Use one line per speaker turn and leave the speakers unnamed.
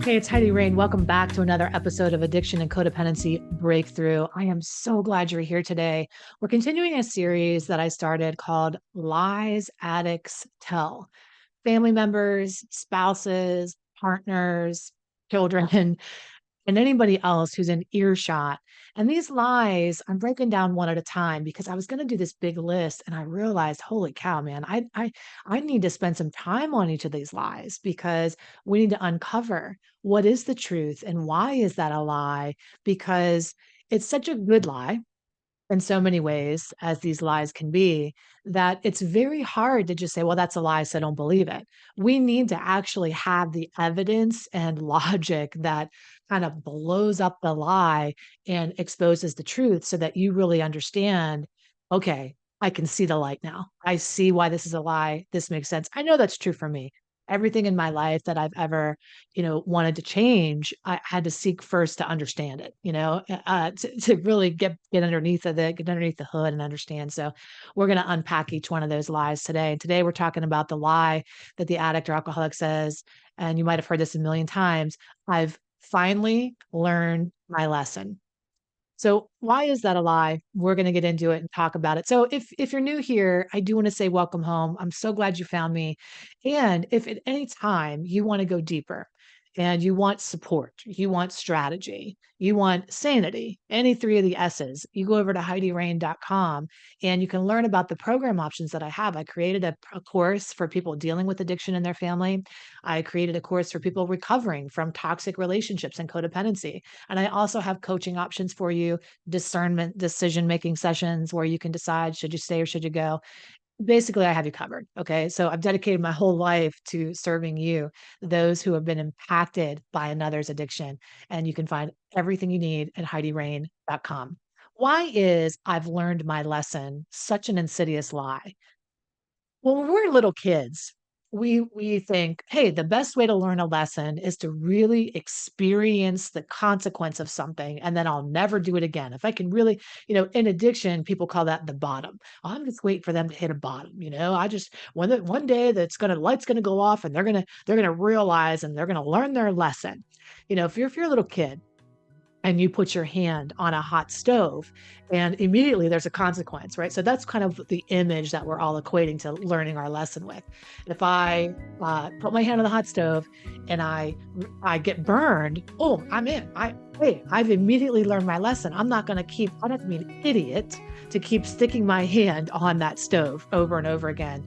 Hey, it's Heidi Rain. Welcome back to another episode of Addiction and Codependency Breakthrough. I am so glad you're here today. We're continuing a series that I started called Lies Addicts Tell. Family members, spouses, partners, children, and anybody else who's in earshot. And these lies, I'm breaking down one at a time because I was going to do this big list and I realized, holy cow, man, I need to spend some time on each of these lies because we need to uncover what is the truth and why is that a lie? Because it's such a good lie in so many ways as these lies can be, that it's very hard to just say, well, that's a lie, so don't believe it. We need to actually have the evidence and logic that kind of blows up the lie and exposes the truth so that you really understand, okay, I can see the light now. I see why this is a lie. This makes sense. I know that's true for me. Everything in my life that I've ever, wanted to change, I had to seek first to understand it, to really get underneath of it, get underneath the hood and understand. So we're going to unpack each one of those lies today. And today we're talking about the lie that the addict or alcoholic says, and you might have heard this a million times, I've finally learned my lesson. So why is that a lie? We're going to get into it and talk about it. So if you're new here, I do want to say welcome home. I'm so glad you found me. And if at any time you want to go deeper and you want support, you want strategy, you want sanity, any three of the S's, you go over to HeidiRain.com and you can learn about the program options that I have. I created a course for people dealing with addiction in their family. I created a course for people recovering from toxic relationships and codependency. And I also have coaching options for you, discernment, decision-making sessions where you can decide, should you stay or should you go? Basically, I have you covered. Okay. So I've dedicated my whole life to serving you, those who have been impacted by another's addiction. And you can find everything you need at HeidiRain.com. Why is I've learned my lesson such an insidious lie? Well, when we're little kids, we think, hey, the best way to learn a lesson is to really experience the consequence of something, and then I'll never do it again. If I can really, in addiction, people call that the bottom. I'm just waiting for them to hit a bottom. I just one day that's gonna light's gonna go off, and they're gonna realize and they're gonna learn their lesson. If you're a little kid and you put your hand on a hot stove and immediately there's a consequence, right? So that's kind of the image that we're all equating to learning our lesson with. If I put my hand on the hot stove and I get burned, oh, I'm in. I've immediately learned my lesson. I'm not going to I don't have to be an idiot to keep sticking my hand on that stove over and over again.